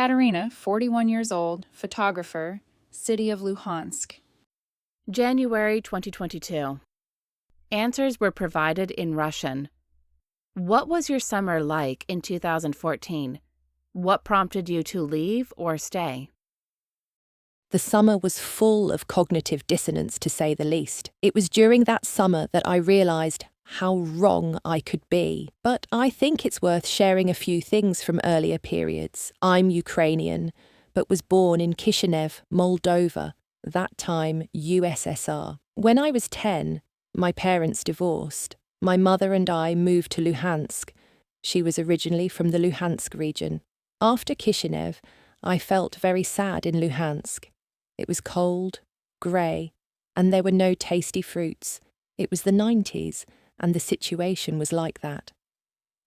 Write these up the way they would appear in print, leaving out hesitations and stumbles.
Kateryna, 41 years old, photographer, city of Luhansk. January 2022. Answers were provided in Russian. What was your summer like in 2014? What prompted you to leave or stay? The summer was full of cognitive dissonance, to say the least. It was during that summer that I realised how wrong I could be. But I think it's worth sharing a few things from earlier periods. I'm Ukrainian, but was born in Chisinau, Moldova, that time USSR. When I was 10, my parents divorced. My mother and I moved to Luhansk. She was originally from the Luhansk region. After Chisinau, I felt very sad in Luhansk. It was cold, grey, and there were no tasty fruits. It was the 90s, and the situation was like that.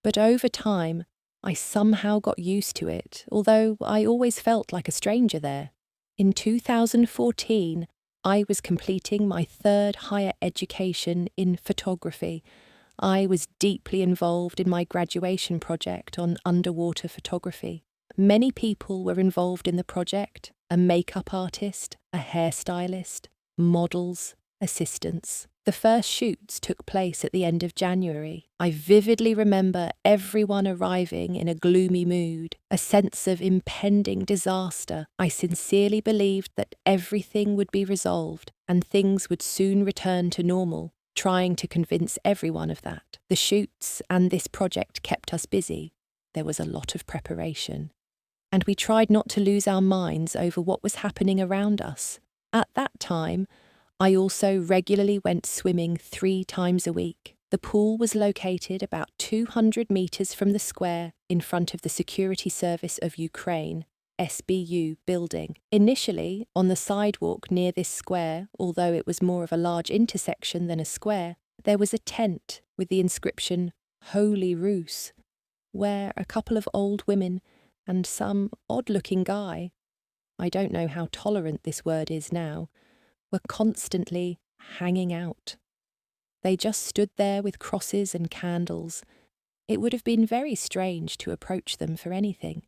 But over time, I somehow got used to it, although I always felt like a stranger there. In 2014, I was completing my third higher education in photography. I was deeply involved in my graduation project on underwater photography. Many people were involved in the project: a makeup artist, a hairstylist, models, assistants. The first shoots took place at the end of January. I vividly remember everyone arriving in a gloomy mood, a sense of impending disaster. I sincerely believed that everything would be resolved and things would soon return to normal, trying to convince everyone of that. The shoots and this project kept us busy. There was a lot of preparation. And we tried not to lose our minds over what was happening around us. At that time, I also regularly went swimming 3 times a week. The pool was located about 200 metres from the square in front of the Security Service of Ukraine, SBU building. Initially, on the sidewalk near this square, although it was more of a large intersection than a square, there was a tent with the inscription Holy Rus, where a couple of old women and some odd-looking guy, I don't know how tolerant this word is now, were constantly hanging out. They just stood there with crosses and candles. It would have been very strange to approach them for anything.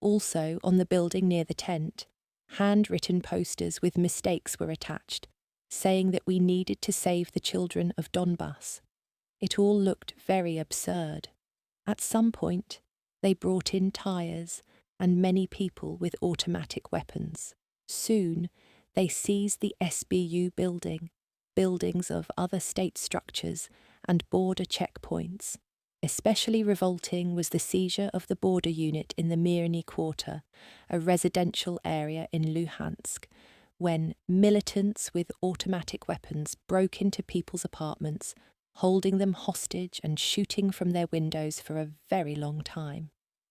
Also, on the building near the tent, handwritten posters with mistakes were attached, saying that we needed to save the children of Donbas. It all looked very absurd. At some point, they brought in tyres and many people with automatic weapons. Soon, they seized the SBU building, buildings of other state structures, and border checkpoints. Especially revolting was the seizure of the border unit in the Mirny quarter, a residential area in Luhansk, when militants with automatic weapons broke into people's apartments, holding them hostage and shooting from their windows for a very long time.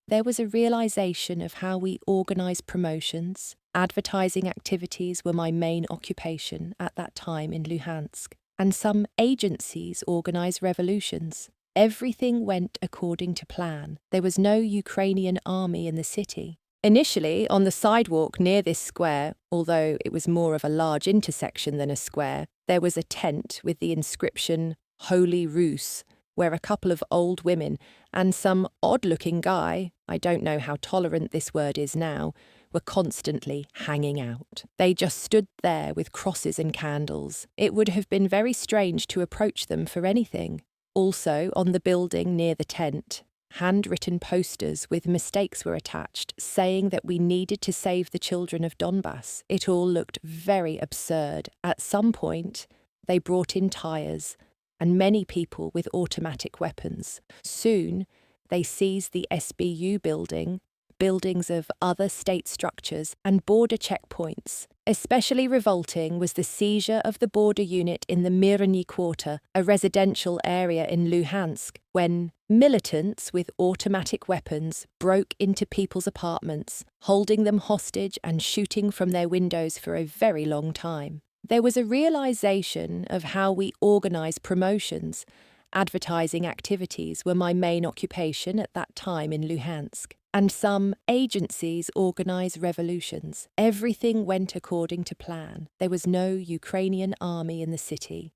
There was a realisation of how we organise promotions. Advertising activities were my main occupation at that time in Luhansk, and some agencies organised revolutions. Everything went according to plan. There was no Ukrainian army in the city. Initially, on the sidewalk near this square, although it was more of a large intersection than a square, there was a tent with the inscription Holy Rus, where a couple of old women and some odd-looking guy, I don't know how tolerant this word is now, were constantly hanging out. They just stood there with crosses and candles. It would have been very strange to approach them for anything. Also, on the building near the tent, handwritten posters with mistakes were attached, saying that we needed to save the children of Donbas. It all looked very absurd. At some point, they brought in tyres and many people with automatic weapons. Soon, they seized the SBU building, buildings of other state structures, and border checkpoints. Especially revolting was the seizure of the border unit in the Mirny quarter, a residential area in Luhansk, when militants with automatic weapons broke into people's apartments, holding them hostage and shooting from their windows for a very long time. There was a realisation of how we organise promotions. Advertising activities were my main occupation at that time in Luhansk, and some agencies organised revolutions. Everything went according to plan. There was no Ukrainian army in the city.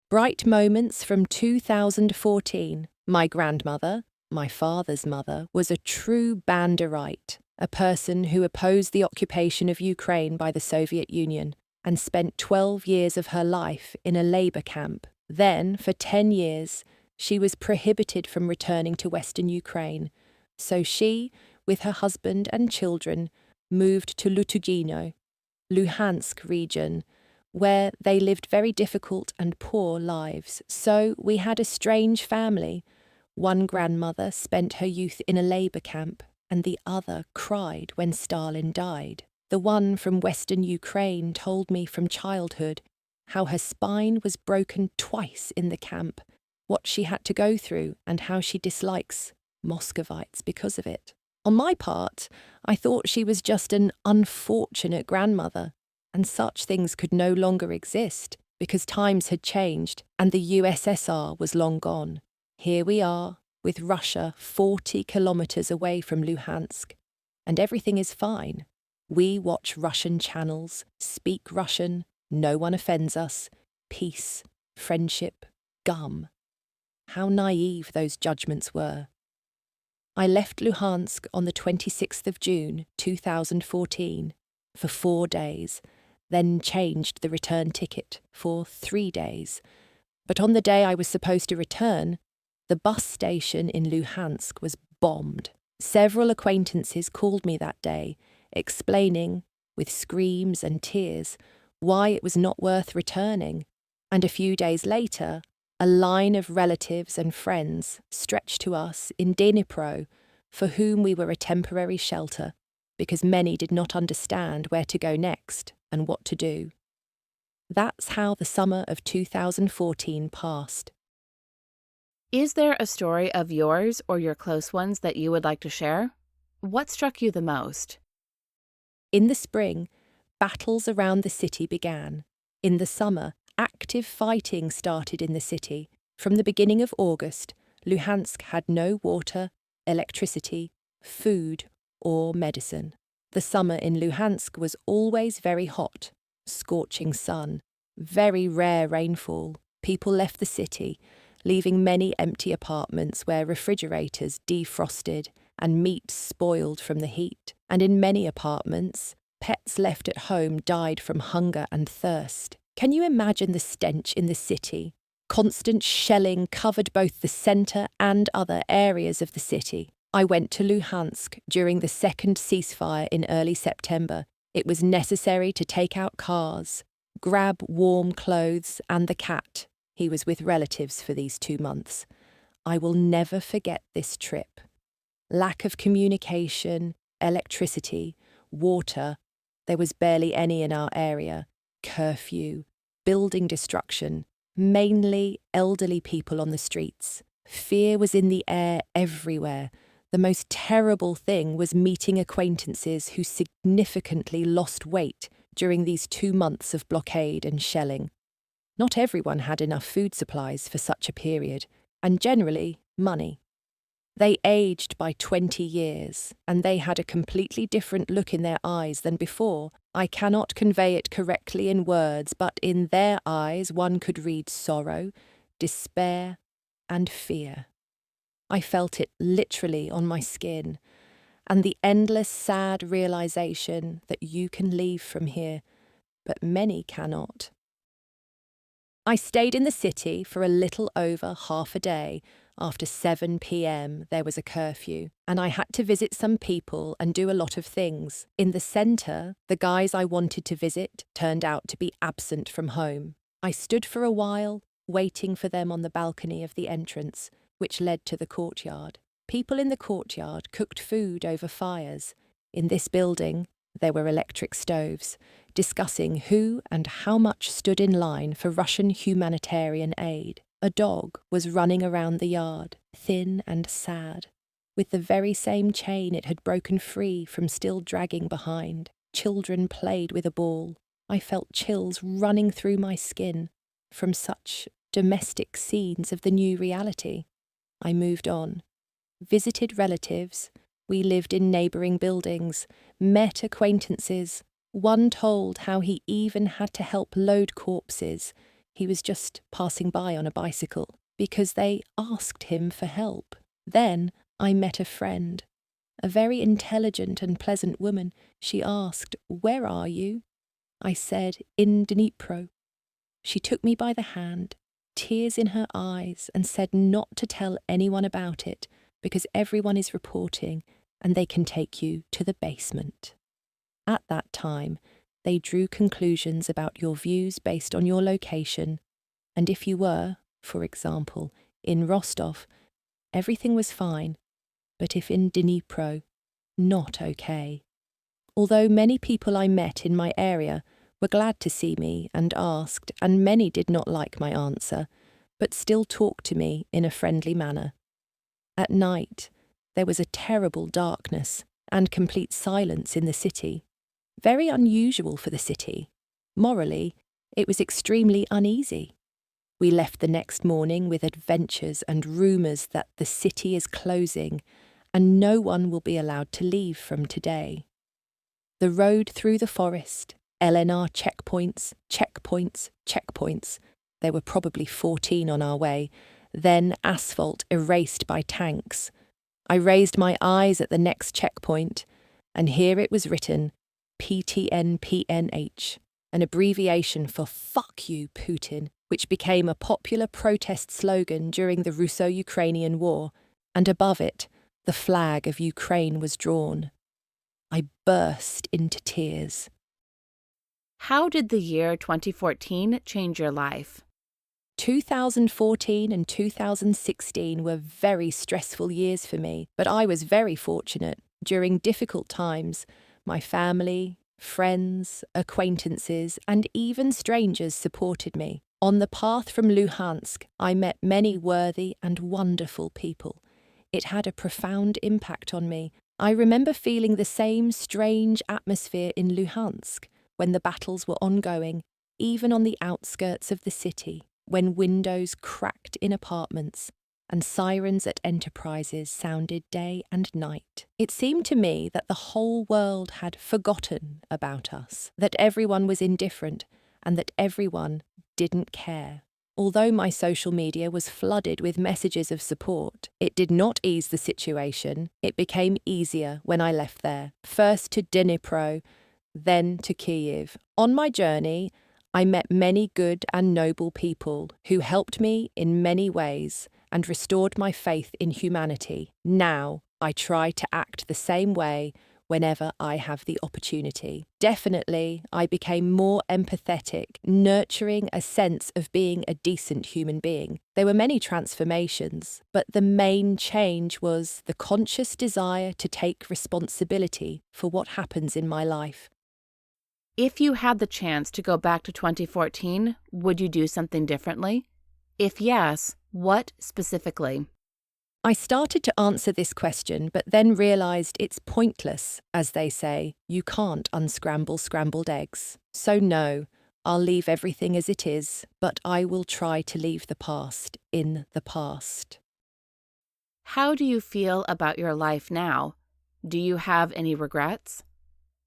Bright moments from 2014. My grandmother, my father's mother, was a true Banderite, a person who opposed the occupation of Ukraine by the Soviet Union and spent 12 years of her life in a labour camp. Then, for 10 years, she was prohibited from returning to Western Ukraine, so she, with her husband and children, moved to Luhansk region, where they lived very difficult and poor lives. So we had a strange family. One grandmother spent her youth in a labour camp, and the other cried when Stalin died. The one from Western Ukraine told me from childhood how her spine was broken twice in the camp, what she had to go through, and how she dislikes Muscovites because of it. On my part, I thought she was just an unfortunate grandmother, and such things could no longer exist because times had changed and the USSR was long gone. Here we are, with Russia 40 kilometres away from Luhansk, and everything is fine. We watch Russian channels, speak Russian, no one offends us, peace, friendship, gum. How naive those judgments were. I left Luhansk on the 26th of June 2014 for 4 days, then changed the return ticket for 3 days. But on the day I was supposed to return, the bus station in Luhansk was bombed. Several acquaintances called me that day, explaining, with screams and tears, why it was not worth returning. And a few days later, a line of relatives and friends stretched to us in Dnipro, for whom we were a temporary shelter, because many did not understand where to go next and what to do. That's how the summer of 2014 passed. Is there a story of yours or your close ones that you would like to share? What struck you the most? In the spring, battles around the city began. In the summer, active fighting started in the city. From the beginning of August, Luhansk had no water, electricity, food, or medicine. The summer in Luhansk was always very hot, scorching sun, very rare rainfall. People left the city, leaving many empty apartments where refrigerators defrosted and meat spoiled from the heat. And in many apartments, pets left at home died from hunger and thirst. Can you imagine the stench in the city? Constant shelling covered both the centre and other areas of the city. I went to Luhansk during the second ceasefire in early September. It was necessary to take out cars, grab warm clothes and the cat. He was with relatives for these 2 months. I will never forget this trip. Lack of communication, electricity, water. There was barely any in our area. Curfew, building destruction, mainly elderly people on the streets. Fear was in the air everywhere. The most terrible thing was meeting acquaintances who significantly lost weight during these 2 months of blockade and shelling. Not everyone had enough food supplies for such a period, and generally money. They aged by 20 years, and they had a completely different look in their eyes than before. I cannot convey it correctly in words, but in their eyes one could read sorrow, despair, and fear. I felt it literally on my skin, and the endless sad realization that you can leave from here, but many cannot. I stayed in the city for a little over half a day. After 7 p.m. there was a curfew, and I had to visit some people and do a lot of things. In the centre, the guys I wanted to visit turned out to be absent from home. I stood for a while, waiting for them on the balcony of the entrance, which led to the courtyard. People in the courtyard cooked food over fires. In this building, there were electric stoves, discussing who and how much stood in line for Russian humanitarian aid. A dog was running around the yard, thin and sad, with the very same chain it had broken free from still dragging behind. Children played with a ball. I felt chills running through my skin from such domestic scenes of the new reality. I moved on, visited relatives. We lived in neighbouring buildings, met acquaintances. One told how he even had to help load corpses. He was just passing by on a bicycle because they asked him for help. Then I met a friend. A very intelligent and pleasant woman. She asked, "Where are you?" I said, "In Dnipro." She took me by the hand, tears in her eyes, and said not to tell anyone about it because everyone is reporting and they can take you to the basement. At that time, they drew conclusions about your views based on your location, and if you were, for example, in Rostov, everything was fine, but if in Dnipro, not okay. Although many people I met in my area were glad to see me and asked, and many did not like my answer, but still talked to me in a friendly manner. At night, there was a terrible darkness and complete silence in the city. Very unusual for the city. Morally, it was extremely uneasy. We left the next morning with adventures and rumours that the city is closing and no one will be allowed to leave from today. The road through the forest, LNR checkpoints, checkpoints. There were probably 14 on our way. Then asphalt erased by tanks. I raised my eyes at the next checkpoint, and here it was written, PTNPNH, an abbreviation for "Fuck you, Putin," which became a popular protest slogan during the Russo-Ukrainian War, and above it, the flag of Ukraine was drawn. I burst into tears. How did the year 2014 change your life? 2014 and 2016 were very stressful years for me, but I was very fortunate. During difficult times, my family, friends, acquaintances, and even strangers supported me. On the path from Luhansk, I met many worthy and wonderful people. It had a profound impact on me. I remember feeling the same strange atmosphere in Luhansk when the battles were ongoing, even on the outskirts of the city, when windows cracked in apartments and sirens at enterprises sounded day and night. It seemed to me that the whole world had forgotten about us, that everyone was indifferent and that everyone didn't care. Although my social media was flooded with messages of support, it did not ease the situation. It became easier when I left there, first to Dnipro, then to Kyiv. On my journey, I met many good and noble people who helped me in many ways and restored my faith in humanity. Now, I try to act the same way whenever I have the opportunity. Definitely, I became more empathetic, nurturing a sense of being a decent human being. There were many transformations, but the main change was the conscious desire to take responsibility for what happens in my life. If you had the chance to go back to 2014, would you do something differently? If yes, what specifically? I started to answer this question, but then realised it's pointless. As they say, you can't unscramble scrambled eggs. So no, I'll leave everything as it is, but I will try to leave the past in the past. How do you feel about your life now? Do you have any regrets?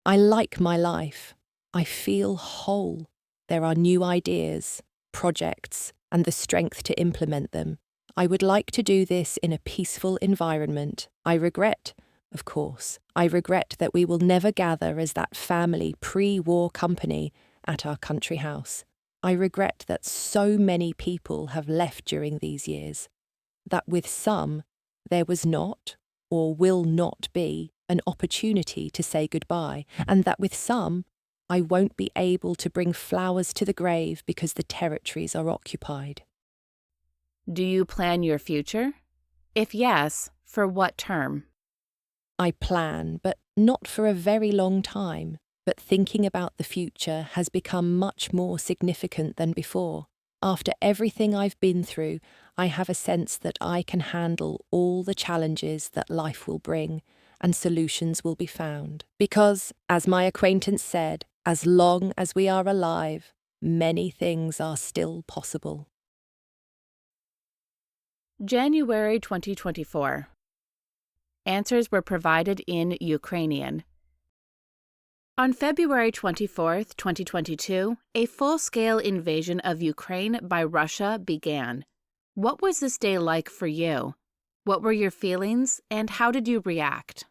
I like my life. I feel whole. There are new ideas, projects, and the strength to implement them. I would like to do this in a peaceful environment. I regret, of course, that we will never gather as that family pre-war company at our country house. I regret that so many people have left during these years, that with some there was not, or will not be, an opportunity to say goodbye, and that with some I won't be able to bring flowers to the grave because the territories are occupied. Do you plan your future? If yes, for what term? I plan, but not for a very long time. But thinking about the future has become much more significant than before. After everything I've been through, I have a sense that I can handle all the challenges that life will bring, and solutions will be found. Because, as my acquaintance said, as long as we are alive, many things are still possible. January 2024. Answers were provided in Ukrainian. On February 24, 2022, a full-scale invasion of Ukraine by Russia began. What was this day like for you? What were your feelings, and how did you react?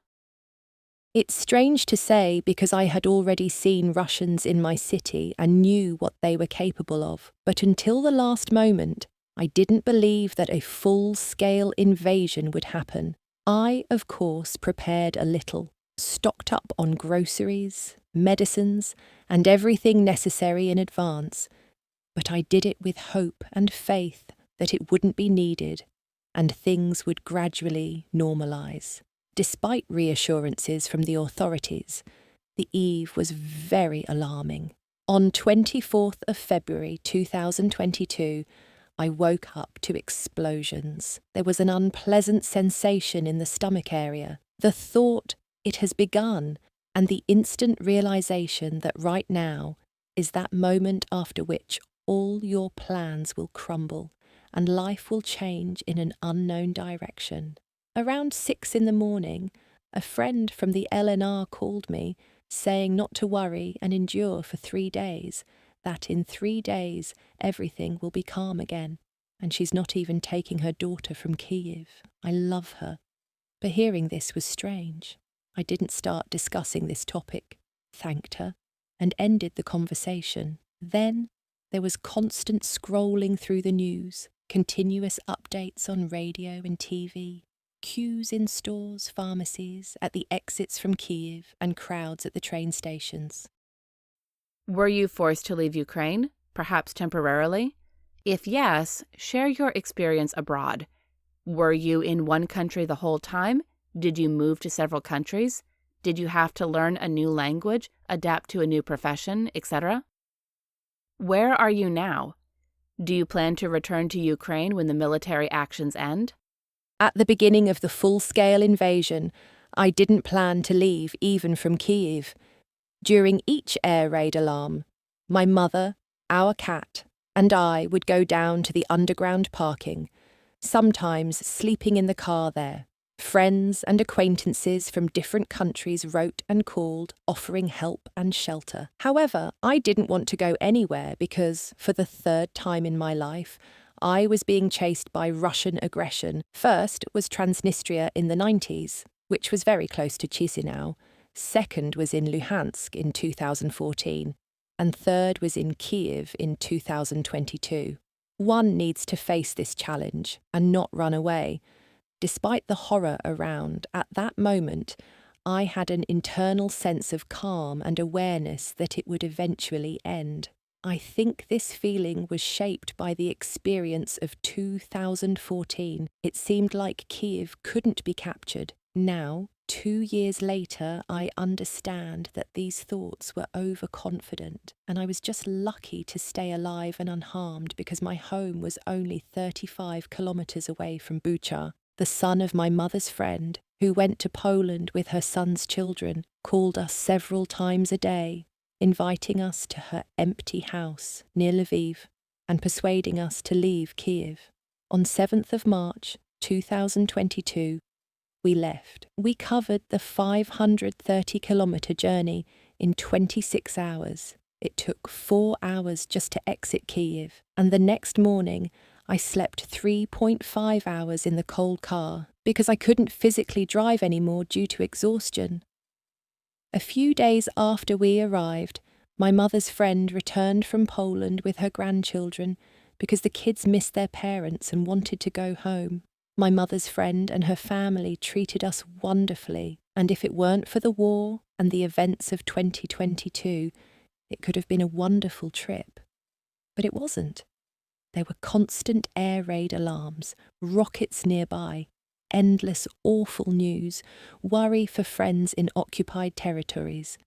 It's strange to say because I had already seen Russians in my city and knew what they were capable of, but until the last moment, I didn't believe that a full-scale invasion would happen. I, of course, prepared a little, stocked up on groceries, medicines, and everything necessary in advance, but I did it with hope and faith that it wouldn't be needed and things would gradually normalise. Despite reassurances from the authorities, the eve was very alarming. On 24th of February 2022, I woke up to explosions. There was an unpleasant sensation in the stomach area. The thought, it has begun, and the instant realisation that right now is that moment after which all your plans will crumble and life will change in an unknown direction. Around 6 in the morning, a friend from the LNR called me, saying not to worry and endure for 3 days, that in 3 days everything will be calm again, and she's not even taking her daughter from Kyiv. I love her. But hearing this was strange. I didn't start discussing this topic, thanked her, and ended the conversation. Then there was constant scrolling through the news, continuous updates on radio and TV, queues in stores, pharmacies, at the exits from Kyiv, and crowds at the train stations. Were you forced to leave Ukraine, perhaps temporarily? If yes, share your experience abroad. Were you in one country the whole time? Did you move to several countries? Did you have to learn a new language, adapt to a new profession, etc.? Where are you now? Do you plan to return to Ukraine when the military actions end? At the beginning of the full-scale invasion, I didn't plan to leave even from Kyiv. During each air raid alarm, my mother, our cat, and I would go down to the underground parking, sometimes sleeping in the car there. Friends and acquaintances from different countries wrote and called, offering help and shelter. However, I didn't want to go anywhere because, for the 3rd time in my life, I was being chased by Russian aggression. First was Transnistria in the 90s, which was very close to Chisinau. Second was in Luhansk in 2014. And third was in Kyiv in 2022. One needs to face this challenge and not run away. Despite the horror around, at that moment, I had an internal sense of calm and awareness that it would eventually end. I think this feeling was shaped by the experience of 2014. It seemed like Kyiv couldn't be captured. Now, 2 years later, I understand that these thoughts were overconfident, and I was just lucky to stay alive and unharmed because my home was only 35 kilometers away from Bucha. The son of my mother's friend, who went to Poland with her son's children, called us several times a day, inviting us to her empty house near Lviv and persuading us to leave Kyiv. On 7th of March 2022, we left. We covered the 530-kilometre journey in 26 hours. It took 4 hours just to exit Kyiv, and the next morning I slept 3.5 hours in the cold car because I couldn't physically drive anymore due to exhaustion. A few days after we arrived, my mother's friend returned from Poland with her grandchildren because the kids missed their parents and wanted to go home. My mother's friend and her family treated us wonderfully, and if it weren't for the war and the events of 2022, it could have been a wonderful trip. But it wasn't. There were constant air raid alarms, rockets nearby, endless awful news, worry for friends in occupied territories,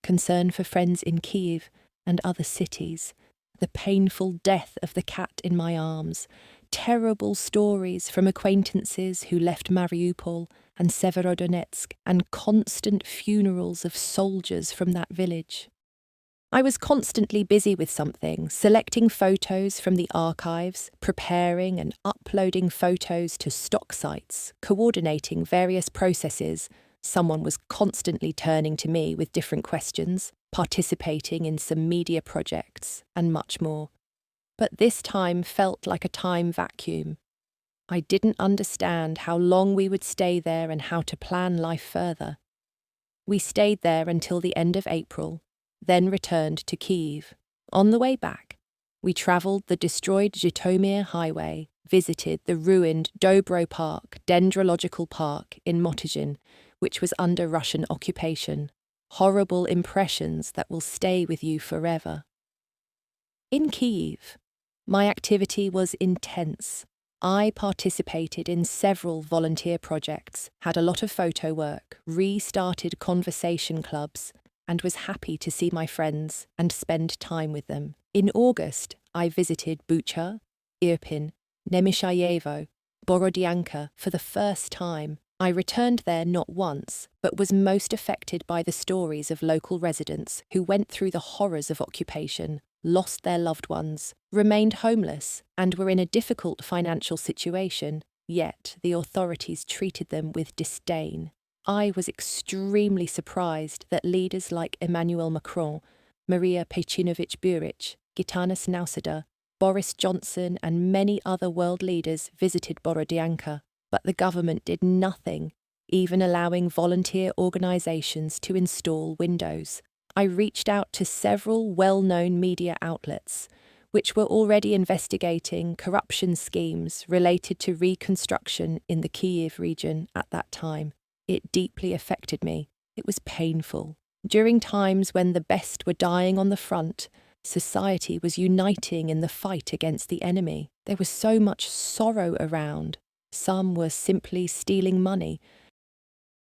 concern for friends in Kyiv and other cities, the painful death of the cat in my arms, terrible stories from acquaintances who left Mariupol and Severodonetsk, and constant funerals of soldiers from that village. I was constantly busy with something, selecting photos from the archives, preparing and uploading photos to stock sites, coordinating various processes. Someone was constantly turning to me with different questions, participating in some media projects, and much more. But this time felt like a time vacuum. I didn't understand how long we would stay there and how to plan life further. We stayed there until the end of April, then returned to Kyiv. On the way back, we travelled the destroyed Zhytomyr highway, visited the ruined Dobro Park Dendrological Park in Motizhin, which was under Russian occupation. Horrible impressions that will stay with you forever. In Kyiv, my activity was intense. I participated in several volunteer projects, had a lot of photo work, restarted conversation clubs, and was happy to see my friends and spend time with them. In August, I visited Bucha, Irpin, Nemyshayevo, Borodyanka for the first time. I returned there not once, but was most affected by the stories of local residents who went through the horrors of occupation, lost their loved ones, remained homeless, and were in a difficult financial situation, yet the authorities treated them with disdain. I was extremely surprised that leaders like Emmanuel Macron, Maria Pejcinovic-Buric, Gitanas Nauseda, Boris Johnson and many other world leaders visited Borodyanka, but the government did nothing, even allowing volunteer organisations to install windows. I reached out to several well-known media outlets, which were already investigating corruption schemes related to reconstruction in the Kyiv region at that time. It deeply affected me. It was painful. During times when the best were dying on the front, society was uniting in the fight against the enemy. There was so much sorrow around. Some were simply stealing money.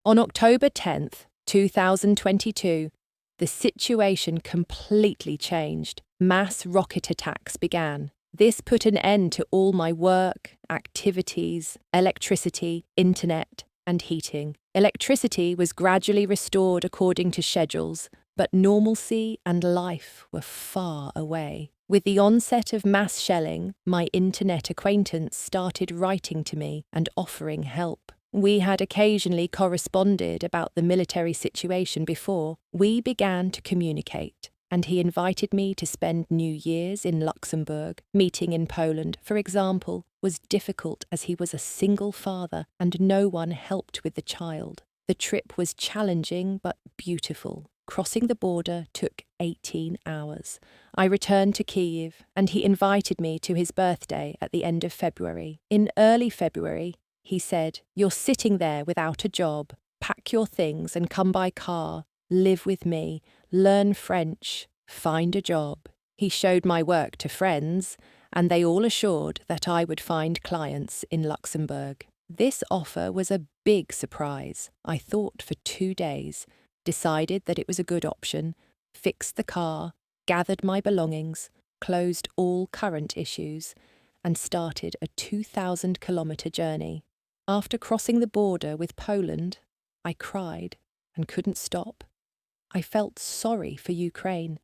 On October 10th, 2022, the situation completely changed. Mass rocket attacks began. This put an end to all my work, activities, electricity, internet, and heating. Electricity was gradually restored according to schedules, but normalcy and life were far away. With the onset of mass shelling, my internet acquaintance started writing to me and offering help. We had occasionally corresponded about the military situation before. We began to communicate, and he invited me to spend New Year's in Luxembourg. Meeting in Poland, for example, was difficult as he was a single father and no one helped with the child. The trip was challenging but beautiful. Crossing the border took 18 hours. I returned to Kyiv, and he invited me to his birthday at the end of February. In early February, he said, "You're sitting there without a job. Pack your things and come by car. Live with me. Learn French. Find a job." He showed my work to friends, and they all assured that I would find clients in Luxembourg. This offer was a big surprise. I thought for 2 days, decided that it was a good option, fixed the car, gathered my belongings, closed all current issues, and started a 2,000-kilometre journey. After crossing the border with Poland, I cried and couldn't stop. I felt sorry for Ukraine,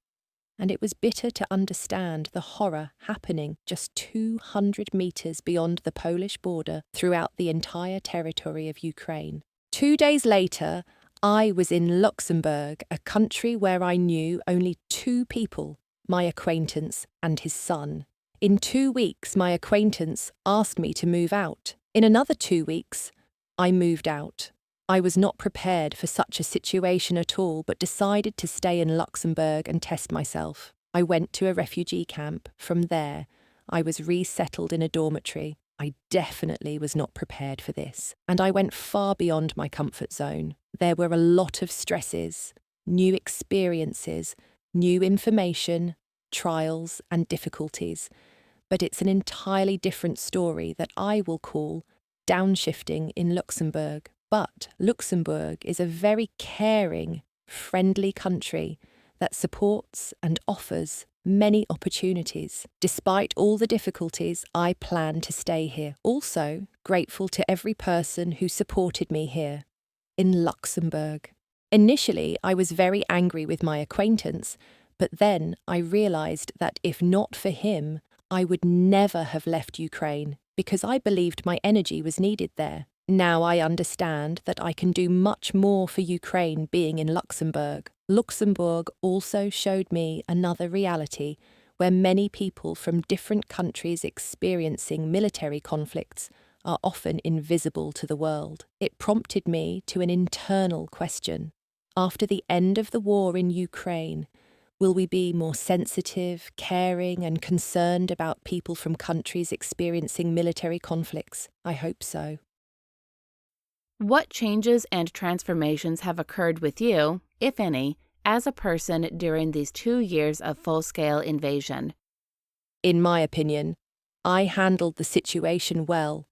and it was bitter to understand the horror happening just 200 metres beyond the Polish border throughout the entire territory of Ukraine. 2 days later, I was in Luxembourg, a country where I knew only 2 people, my acquaintance and his son. In 2 weeks, my acquaintance asked me to move out. In another 2 weeks, I moved out. I was not prepared for such a situation at all, but decided to stay in Luxembourg and test myself. I went to a refugee camp. From there, I was resettled in a dormitory. I definitely was not prepared for this, and I went far beyond my comfort zone. There were a lot of stresses, new experiences, new information, trials and difficulties, but it's an entirely different story that I will call downshifting in Luxembourg. But Luxembourg is a very caring, friendly country that supports and offers many opportunities. Despite all the difficulties, I plan to stay here. Also, grateful to every person who supported me here, in Luxembourg. Initially, I was very angry with my acquaintance, but then I realised that if not for him, I would never have left Ukraine, because I believed my energy was needed there. Now I understand that I can do much more for Ukraine being in Luxembourg. Luxembourg also showed me another reality where many people from different countries experiencing military conflicts are often invisible to the world. It prompted me to an internal question. After the end of the war in Ukraine, will we be more sensitive, caring, and concerned about people from countries experiencing military conflicts? I hope so. What changes and transformations have occurred with you, if any, as a person during these 2 years of full-scale invasion? In my opinion, I handled the situation well,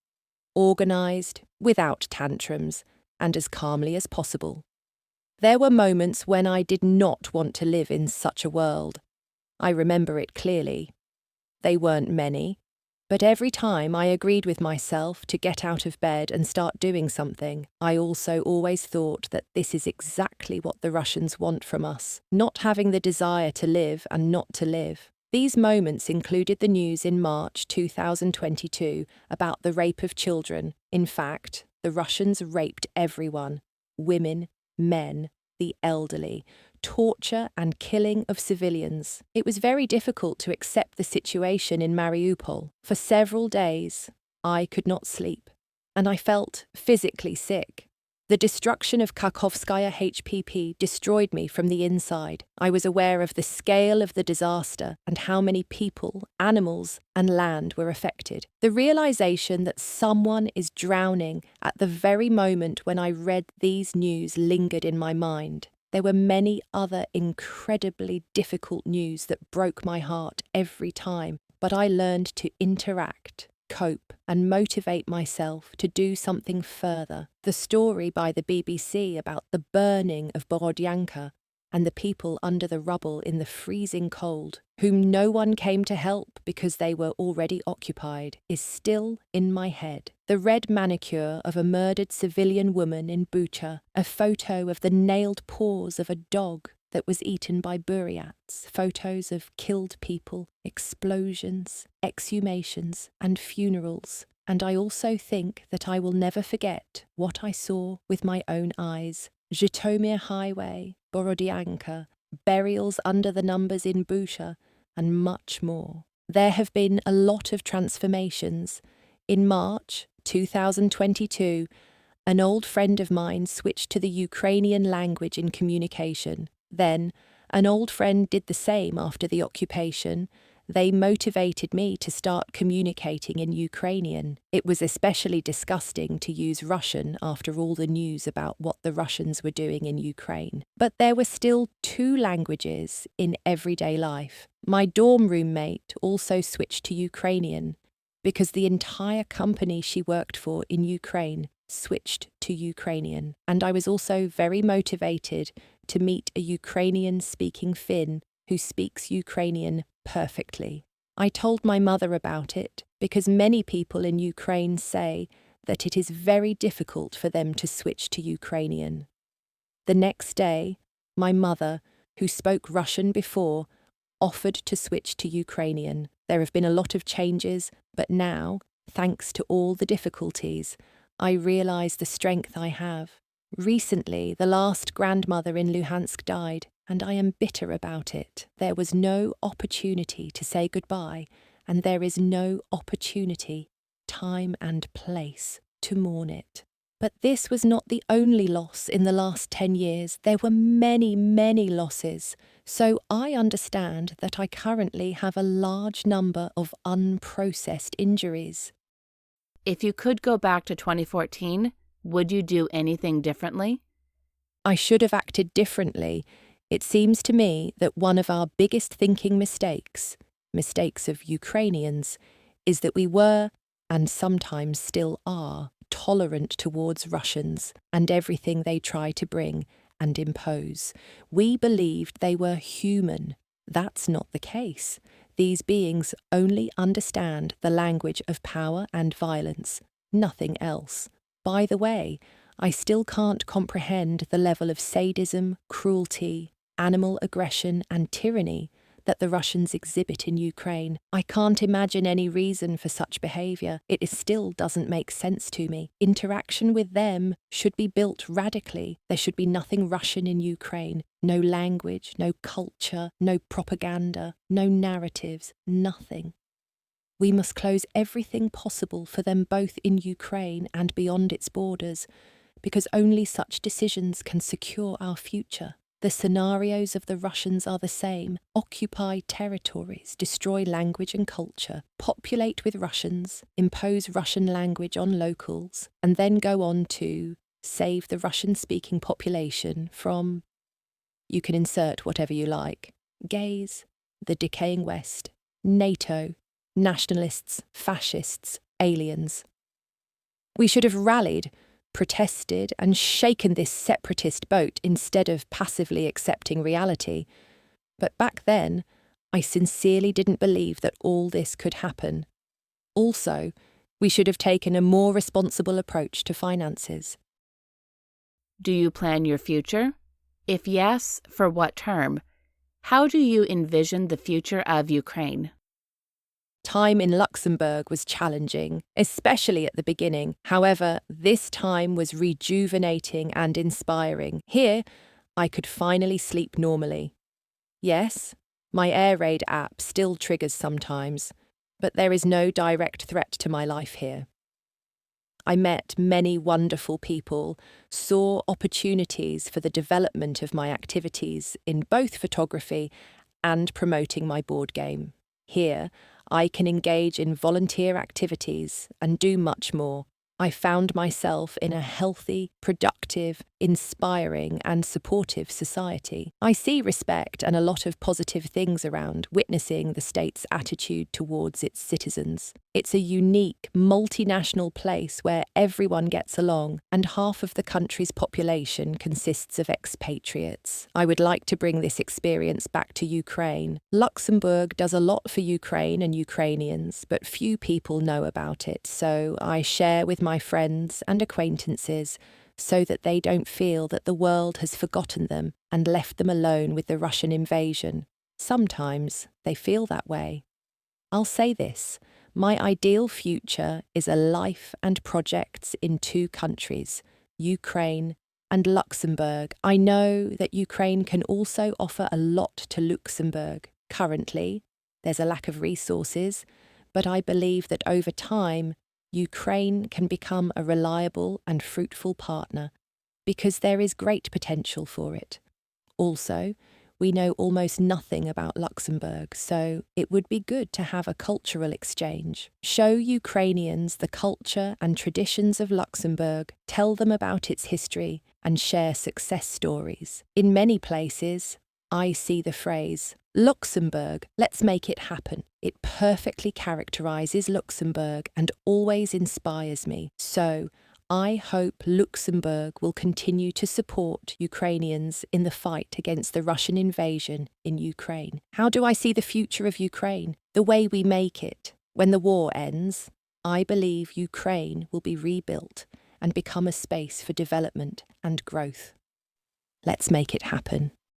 organised, without tantrums, and as calmly as possible. There were moments when I did not want to live in such a world. I remember it clearly. They weren't many, but every time I agreed with myself to get out of bed and start doing something, I also always thought that this is exactly what the Russians want from us, not having the desire to live and not to live. These moments included the news in March 2022 about the rape of children. In fact, the Russians raped everyone: women, men, the elderly, torture and killing of civilians. It was very difficult to accept the situation in Mariupol. For several days, I could not sleep, and I felt physically sick. The destruction of Kakhovskaya HPP destroyed me from the inside. I was aware of the scale of the disaster and how many people, animals, and land were affected. The realization that someone is drowning at the very moment when I read these news lingered in my mind. There were many other incredibly difficult news that broke my heart every time, but I learned to interact, cope, and motivate myself to do something further. The story by the BBC about the burning of Borodyanka and the people under the rubble in the freezing cold, whom no one came to help because they were already occupied, is still in my head. The red manicure of a murdered civilian woman in Bucha, a photo of the nailed paws of a dog that was eaten by Buryats, photos of killed people, explosions, exhumations, and funerals. And I also think that I will never forget what I saw with my own eyes. Zhytomyr Highway, Borodyanka, burials under the numbers in Bucha, and much more. There have been a lot of transformations. In March 2022, an old friend of mine switched to the Ukrainian language in communication. Then, an old friend did the same after the occupation. They motivated me to start communicating in Ukrainian. It was especially disgusting to use Russian after all the news about what the Russians were doing in Ukraine. But there were still 2 languages in everyday life. My dorm roommate also switched to Ukrainian because the entire company she worked for in Ukraine switched to Ukrainian. And I was also very motivated to meet a Ukrainian-speaking Finn who speaks Ukrainian perfectly. I told my mother about it because many people in Ukraine say that it is very difficult for them to switch to Ukrainian. The next day, my mother, who spoke Russian before, offered to switch to Ukrainian. There have been a lot of changes, but now, thanks to all the difficulties, I realise the strength I have. Recently, the last grandmother in Luhansk died, and I am bitter about it. There was no opportunity to say goodbye, and there is no opportunity, time and place, to mourn it. But this was not the only loss in the last 10 years. There were many, many losses. So I understand that I currently have a large number of unprocessed injuries. If you could go back to 2014, would you do anything differently? I should have acted differently. It seems to me that one of our biggest thinking mistakes of Ukrainians, is that we were, and sometimes still are, tolerant towards Russians and everything they try to bring and impose. We believed they were human. That's not the case. These beings only understand the language of power and violence, nothing else. By the way, I still can't comprehend the level of sadism, cruelty, animal aggression and tyranny that the Russians exhibit in Ukraine. I can't imagine any reason for such behaviour. It still doesn't make sense to me. Interaction with them should be built radically. There should be nothing Russian in Ukraine. No language, no culture, no propaganda, no narratives, nothing. We must close everything possible for them both in Ukraine and beyond its borders, because only such decisions can secure our future. The scenarios of the Russians are the same: occupy territories, destroy language and culture, populate with Russians, impose Russian language on locals, and then go on to save the Russian-speaking population from, you can insert whatever you like, gays, the decaying West, NATO, nationalists, fascists, aliens. We should have rallied, protested, and shaken this separatist boat instead of passively accepting reality. But back then, I sincerely didn't believe that all this could happen. Also, we should have taken a more responsible approach to finances. Do you plan your future? If yes, for what term? How do you envision the future of Ukraine? Time in Luxembourg was challenging, especially at the beginning. However, this time was rejuvenating and inspiring. Here, I could finally sleep normally. Yes, my air raid app still triggers sometimes, but there is no direct threat to my life here. I met many wonderful people, saw opportunities for the development of my activities in both photography and promoting my board game. Here, I can engage in volunteer activities and do much more. I found myself in a healthy, productive, inspiring and supportive society. I see respect and a lot of positive things around, witnessing the state's attitude towards its citizens. It's a unique, multinational place where everyone gets along, and half of the country's population consists of expatriates. I would like to bring this experience back to Ukraine. Luxembourg does a lot for Ukraine and Ukrainians, but few people know about it, so I share with my friends and acquaintances so that they don't feel that the world has forgotten them and left them alone with the Russian invasion. Sometimes they feel that way. I'll say this: my ideal future is a life and projects in two countries, Ukraine and Luxembourg. I know that Ukraine can also offer a lot to Luxembourg. Currently, there's a lack of resources, but I believe that over time, Ukraine can become a reliable and fruitful partner because there is great potential for it. Also, we know almost nothing about Luxembourg, so it would be good to have a cultural exchange. Show Ukrainians the culture and traditions of Luxembourg, tell them about its history, and share success stories. In many places, I see the phrase, Luxembourg, let's make it happen. It perfectly characterises Luxembourg and always inspires me. So, I hope Luxembourg will continue to support Ukrainians in the fight against the Russian invasion in Ukraine. How do I see the future of Ukraine? The way we make it. When the war ends, I believe Ukraine will be rebuilt and become a space for development and growth. Let's make it happen.